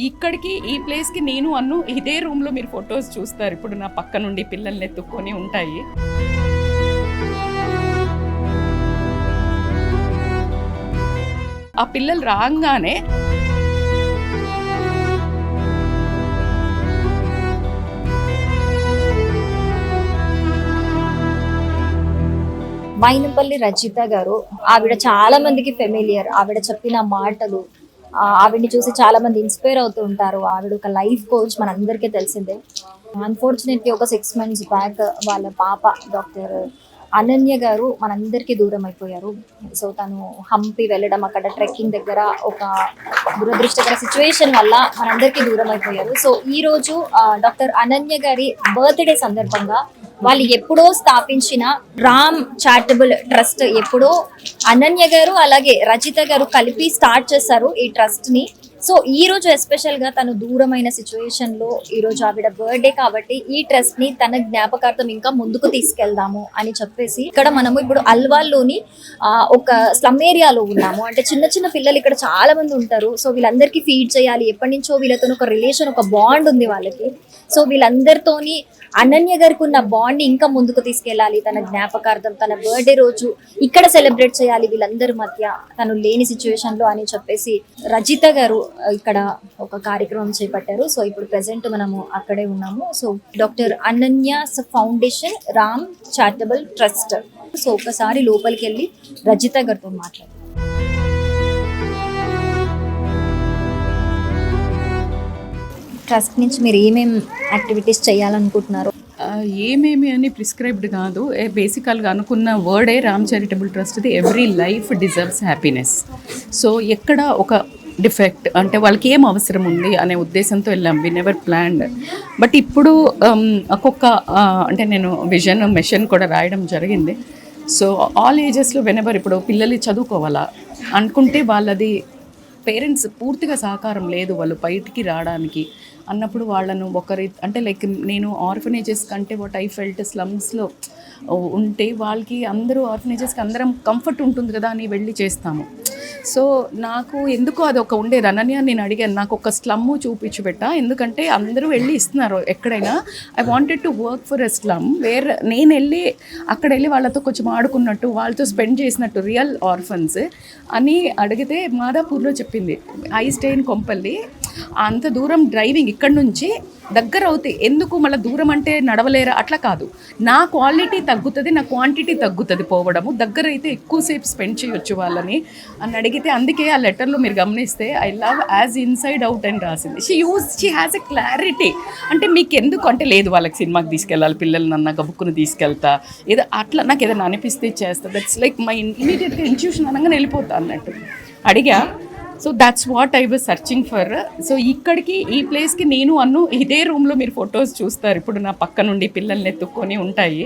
ఇక్కడికి ఈ ప్లేస్కి నేను అన్ను ఇదే రూమ్లో మీరు ఫొటోస్ చూస్తారు. ఇప్పుడు నా పక్క నుండి పిల్లల్ని ఎత్తుక్కొని ఉంటాయి. ఆ పిల్లలు రాగానే మైనంపల్లి రజిత గారు, ఆవిడ చాలా మందికి ఫెమిలియర్. ఆవిడ చెప్పిన మాటలు, ఆవిడని చూసి చాలా మంది ఇన్స్పైర్ అవుతూ ఉంటారు. ఆవిడ ఒక లైఫ్ కోచ్, మనందరికీ తెలిసిందే. అన్ఫార్చునేట్లీ ఒక 6 months బ్యాక్ వాళ్ళ పాప డాక్టర్ అనన్య గారు మనందరికీ దూరం అయిపోయారు. సో తను హంపి వెళ్ళడం, అక్కడ ట్రెక్కింగ్ దగ్గర ఒక దురదృష్టకర సిచ్యువేషన్ వల్ల మనందరికీ దూరం అయిపోయారు. సో ఈ రోజు డాక్టర్ అనన్య గారి బర్త్డే సందర్భంగా వాళ్ళు ఎప్పుడో స్థాపించిన రామ్ చారిటబుల్ ట్రస్ట్, ఎప్పుడో అనన్య గారు అలాగే రజిత గారు కలిపి స్టార్ట్ చేశారు ఈ ట్రస్ట్ ని. సో ఈ రోజు ఎస్పెషల్ గా తను దూరమైన సిచ్యువేషన్ లో ఈ రోజు ఆవిడ బర్త్డే కాబట్టి ఈ ట్రస్ట్ ని తన జ్ఞాపకార్థం ఇంకా ముందుకు తీసుకెళ్దాము అని చెప్పేసి ఇక్కడ మనము ఇప్పుడు అల్వాల్లోని ఒక స్లమ్ ఏరియాలో ఉన్నాము. అంటే చిన్న చిన్న పిల్లలు ఇక్కడ చాలా మంది ఉంటారు. సో వీళ్ళందరికీ ఫీడ్ చేయాలి. ఎప్పటి నుంచో వీళ్ళతో ఒక రిలేషన్, ఒక బాండ్ ఉంది వాళ్ళకి. సో వీళ్ళందరితోని అనన్య గారికి ఉన్న బాండ్ ఇంకా ముందుకు తీసుకెళ్ళాలి. తన జ్ఞాపకార్థం తన బర్త్డే రోజు ఇక్కడ సెలబ్రేట్ చేయాలి వీళ్ళందరి మధ్య, తను లేని సిచ్యువేషన్ లో అని చెప్పేసి రజిత గారు ఇక్కడ ఒక కార్యక్రమం చేపట్టారు. సో ఇప్పుడు ప్రెసెంట్ మనము అక్కడే ఉన్నాము. So doctor Ananya foundation Ram charitable trust. So ఒకసారి లోపలికి వెళ్ళి రజిత గారితో మాట్లాడారు. ట్రస్ట్ నుంచి మీరు ఏమేమి యాక్టివిటీస్ చేయాలనుకుంటున్నారు? ఏమేమి అని ప్రిస్క్రైబ్డ్ కాదు, బేసికల్గా అనుకున్న వర్డే రామ్ చారిటబుల్ ట్రస్ట్ది. Every life deserves happiness. So ఎక్కడ ఒక డిఫెక్ట్ అంటే వాళ్ళకి ఏం అవసరం ఉంది అనే ఉద్దేశంతో వెళ్ళాం. We never planned. బట్ ఇప్పుడు ఒక్కొక్క అంటే నేను విజన్ మిషన్ కూడా రాయడం జరిగింది. సో ఆల్ ఏజెస్లో వెనెవర్ ఇప్పుడు పిల్లలు చదువుకోవాలా అనుకుంటే వాళ్ళది పేరెంట్స్ పూర్తిగా సహకారం లేదు వాళ్ళు బయటికి రావడానికి అన్నప్పుడు వాళ్ళను ఒకరి అంటే లైక్ నేను ఆర్ఫనేజెస్ కంటే వాట్ ఐ ఫెల్ట్ స్లమ్స్లో ఉంటే వాళ్ళకి అందరూ ఆర్ఫనేజెస్కి అందరం కంఫర్ట్ ఉంటుంది కదా అని వెళ్ళి చేస్తాము. సో నాకు ఎందుకో అది ఒక ఉండేది. అనన్య నేను అడిగాను, నాకు ఒక స్లమ్ చూపించి పెట్టా, ఎందుకంటే అందరూ వెళ్ళి ఇస్తున్నారు ఎక్కడైనా. I wanted to work for a slum where నేను వెళ్ళి అక్కడ వెళ్ళి వాళ్ళతో కొంచెం ఆడుకున్నట్టు, వాళ్ళతో స్పెండ్ చేసినట్టు, రియల్ ఆర్ఫన్స్ అని అడిగితే మాదాపూర్లో చెప్పింది. I stay in Kompally. అంత దూరం డ్రైవింగ్ ఇక్కడ నుంచి దగ్గర అవుతాయి, ఎందుకు మళ్ళీ దూరం అంటే నడవలేరా అట్లా కాదు. నా క్వాలిటీ తగ్గుతుంది, నా క్వాంటిటీ తగ్గుతుంది పోవడము. దగ్గర అయితే ఎక్కువసేపు స్పెండ్ చేయొచ్చు వాళ్ళని అని అడిగితే, అందుకే ఆ లెటర్లో మీరు గమనిస్తే I love as inside out అని రాసింది. She has a clarity. అంటే మీకు ఎందుకు అంటే లేదు వాళ్ళకి సినిమాకి తీసుకెళ్ళాలి, పిల్లలు నన్ను గబుక్కుని తీసుకెళ్తా, ఏదో అట్లా నాకు ఏదైనా అనిపిస్తే చేస్తా. దట్స్ లైక్ మై ఇమీడియట్గా ఇన్స్టిట్యూషన్ అనగానే వెళ్ళిపోతా అన్నట్టు అడిగా. So that's what I was searching for. So ఇక్కడికి ఈ ప్లేస్కి నేను అన్ను ఇదే రూమ్లో మీరు ఫొటోస్ చూస్తారు. ఇప్పుడు నా పక్క నుండి పిల్లల్ని ఎత్తుక్కొని ఉంటాయి.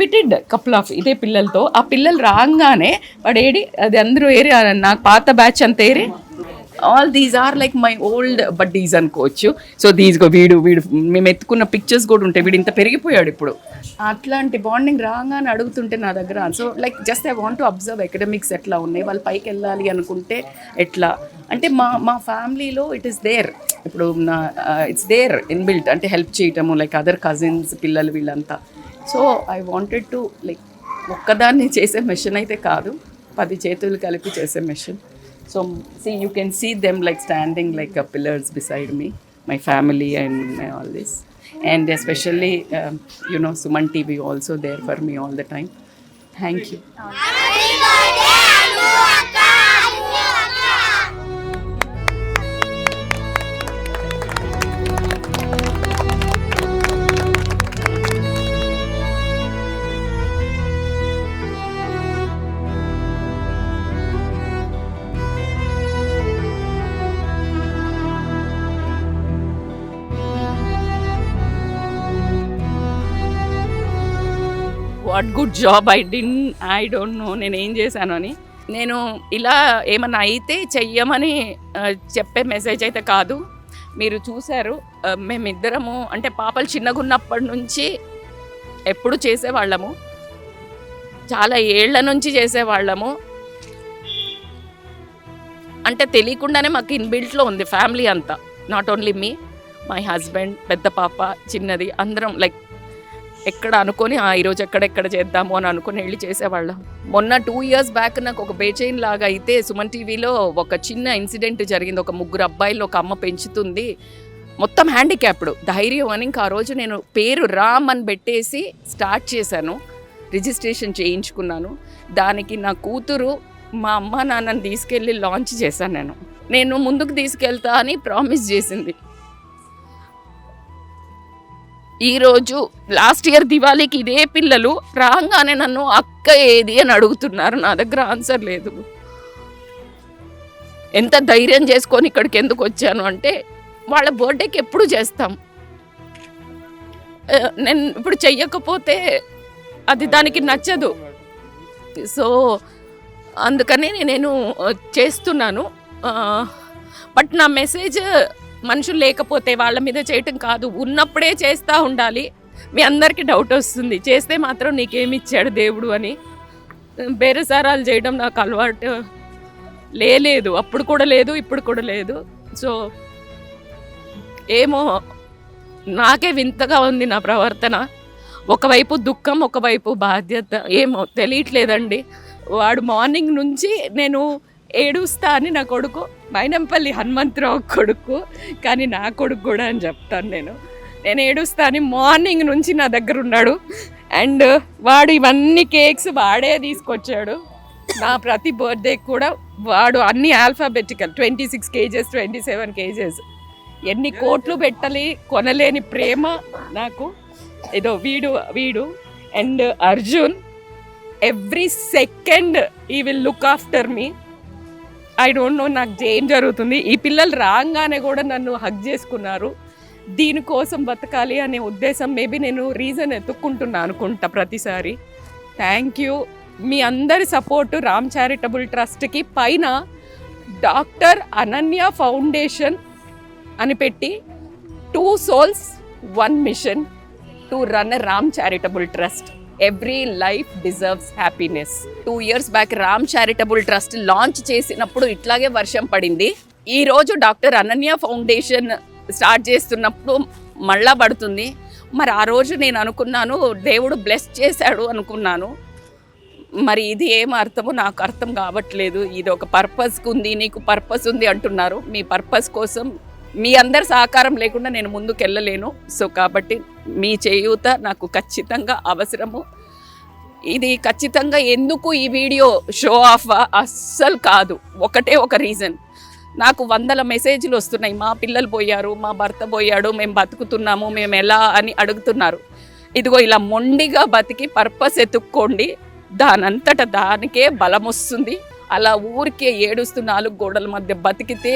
విటిడ్ కపుల్ ఆఫ్ ఇదే పిల్లలతో. ఆ పిల్లలు రాగానే వాడు ఏడి అది అందరూ ఏరి నాకు పాత బ్యాచ్ అంత ఏరి all these are like my old buddies అనుకోవచ్చు. సో వీడు మేము ఎత్తుకున్న పిక్చర్స్ కూడా ఉంటాయి. వీడు ఇంత పెరిగిపోయాడు ఇప్పుడు. అట్లాంటి బాండింగ్ రాగానే అడుగుతుంటే నా దగ్గర. So like just I want to observe academics ఎట్లా ఉన్నాయి, వాళ్ళు పైకి వెళ్ళాలి అనుకుంటే ఎట్లా అంటే మా ఫ్యామిలీలో ఇట్ ఈస్ దేర్. ఇప్పుడు ఇట్స్ దేర్ ఇన్బిల్ట్ అంటే హెల్ప్ చేయటము, లైక్ అదర్ కజిన్స్ పిల్లలు వీళ్ళంతా. So I wanted to like ఒక్కదాన్ని చేసే మెషిన్ అయితే కాదు, 10 చేతులు కలిపి చేసే machine. So see, you can see them like standing like pillars beside me, my family and all this. And especially, Suman TV also there for me all the time. Thank you. What good job I don't know నేను ఏం చేశాను అని. నేను ఇలా ఏమన్నా అయితే చెయ్యమని చెప్పే మెసేజ్ అయితే కాదు. మీరు చూశారు మేమిద్దరము అంటే పాపలు చిన్నగా ఉన్నప్పటి నుంచి ఎప్పుడు చేసేవాళ్ళము, చాలా ఏళ్ల నుంచి చేసేవాళ్ళము. అంటే తెలియకుండానే మాకు ఇన్బిల్ట్లో ఉంది ఫ్యామిలీ అంతా. Not only me, my husband, పెద్ద పాప, చిన్నది, అందరం లైక్ ఎక్కడ అనుకొని ఈరోజు ఎక్కడెక్కడ చేద్దాము అని అనుకుని వెళ్ళి చేసేవాళ్ళం. మొన్న 2 years బ్యాక్ నాకు ఒక బేచైన్ లాగా అయితే సుమన్ టీవీలో ఒక చిన్న ఇన్సిడెంట్ జరిగింది. ఒక 3 అబ్బాయిలు ఒక అమ్మ పెంచుతుంది, మొత్తం హ్యాండిక్యాప్డ్. ధైర్యం అని ఇంకా ఆ రోజు నేను పేరు రామ్ అని పెట్టేసి స్టార్ట్ చేశాను, రిజిస్ట్రేషన్ చేయించుకున్నాను. దానికి నా కూతురు మా అమ్మ నాన్నని తీసుకెళ్ళి లాంచ్ చేశాను. నేను ముందుకు తీసుకెళ్తా అని ప్రామిస్ చేసింది. ఈరోజు లాస్ట్ ఇయర్ దివాళీకి ఇదే పిల్లలు రాగానే నన్ను అక్క ఏది అని అడుగుతున్నారు. నా దగ్గర ఆన్సర్ లేదు. ఎంత ధైర్యం చేసుకొని ఇక్కడికి ఎందుకు వచ్చాను అంటే వాళ్ళ బర్త్డేకి ఎప్పుడు చేస్తాం, నేను ఇప్పుడు చెయ్యకపోతే అది దానికి నచ్చదు. సో అందుకని నేను చేస్తున్నాను. బట్ నా మెసేజ్ మనుషులు లేకపోతే వాళ్ళ మీద చేయటం కాదు, ఉన్నప్పుడే చేస్తూ ఉండాలి. మీ అందరికీ డౌట్ వస్తుంది, చేస్తే మాత్రం నీకేమి ఇచ్చాడు దేవుడు అని. బేరసారాలు చేయడం నాకు అలవాటు లేదు, అప్పుడు కూడా లేదు, ఇప్పుడు కూడా లేదు. సో ఏమో నాకే వింతగా ఉంది నా ప్రవర్తన. ఒకవైపు దుఃఖం, ఒకవైపు బాధ్యత, ఏమో తెలియట్లేదండి. వాడు మార్నింగ్ నుంచి నేను ఏడుస్తా అని నా కొడుకు, మైనంపల్లి హనుమంతరావు కొడుకు, కానీ నా కొడుకు కూడా అని చెప్తాను నేను ఏడుస్తా అని మార్నింగ్ నుంచి నా దగ్గర ఉన్నాడు. అండ్ వాడు ఇవన్నీ కేక్స్ వాడే తీసుకొచ్చాడు. నా ప్రతి బర్త్డే కూడా వాడు అన్ని ఆల్ఫాబెటికల్ 26 kgs 27 kgs, ఎన్ని కోట్లు పెట్టాలి కొనలేని ప్రేమ నాకు. ఏదో వీడు అండ్ అర్జున్ ఎవ్రీ సెకండ్ ఈ will look after me. I don't know నాకు ఏం జరుగుతుంది. ఈ పిల్లలు రాగానే కూడా నన్ను హగ్ చేసుకున్నారు. దీనికోసం బతకాలి అనే ఉద్దేశం, మేబీ నేను రీజన్ ఎత్తుక్కుంటున్నా అనుకుంటా ప్రతిసారి. Thank you. మీ అందరి సపోర్టు రామ్ చారిటబుల్ ట్రస్ట్కి పైన డాక్టర్ అనన్య ఫౌండేషన్ అని పెట్టి 2 souls 1 mission to run Ram charitable trust. Every life deserves happiness. 2 years back Ram charitable trust launch చేసినప్పుడు ఇట్లాగే వర్షం పడింది. ఈరోజు డాక్టర్ అనన్య ఫౌండేషన్ స్టార్ట్ చేస్తున్నప్పుడు మళ్ళా పడుతుంది. మరి ఆ రోజు నేను అనుకున్నాను దేవుడు బ్లెస్ చేశాడు అనుకున్నాను. మరి ఇది ఏం అర్థమో నాకు అర్థం కావట్లేదు. ఇది ఒక పర్పస్కి ఉంది, నీకు పర్పస్ ఉంది అంటున్నారు. మీ పర్పస్ కోసం మీ అందరి సహకారం లేకుండా నేను ముందుకు వెళ్ళలేను. సో కాబట్టి మీ చేయూత నాకు ఖచ్చితంగా అవసరము. ఇది ఖచ్చితంగా ఎందుకు ఈ వీడియో షో ఆఫ్ అస్సలు కాదు, ఒకటే ఒక రీజన్. నాకు 100 మెసేజ్లు వస్తున్నాయి, మా పిల్లలు పోయారు, మా భర్త పోయాడు, మేము బతుకుతున్నాము, మేము ఎలా అని అడుగుతున్నారు. ఇదిగో ఇలా మొండిగా బతికి పర్పస్ ఎత్తుక్కోండి, దానంతట దానికే బలం వస్తుంది. అలా ఊరికే ఏడుస్తూ 4 గోడల మధ్య బతికితే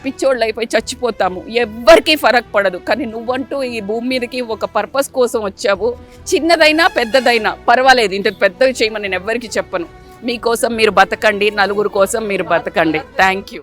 పిచ్చోళ్ళు అయిపోయి చచ్చిపోతాము, ఎవ్వరికీ ఫరక్ పడదు. కానీ నువ్వంటూ ఈ భూమి మీదకి ఒక పర్పస్ కోసం వచ్చావు. చిన్నదైనా పెద్దదైనా పర్వాలేదు, ఇంత పెద్దవి చేయమని నేను ఎవ్వరికి చెప్పను. మీకోసం మీరు బతకండి, నలుగురు కోసం మీరు బతకండి. Thank you.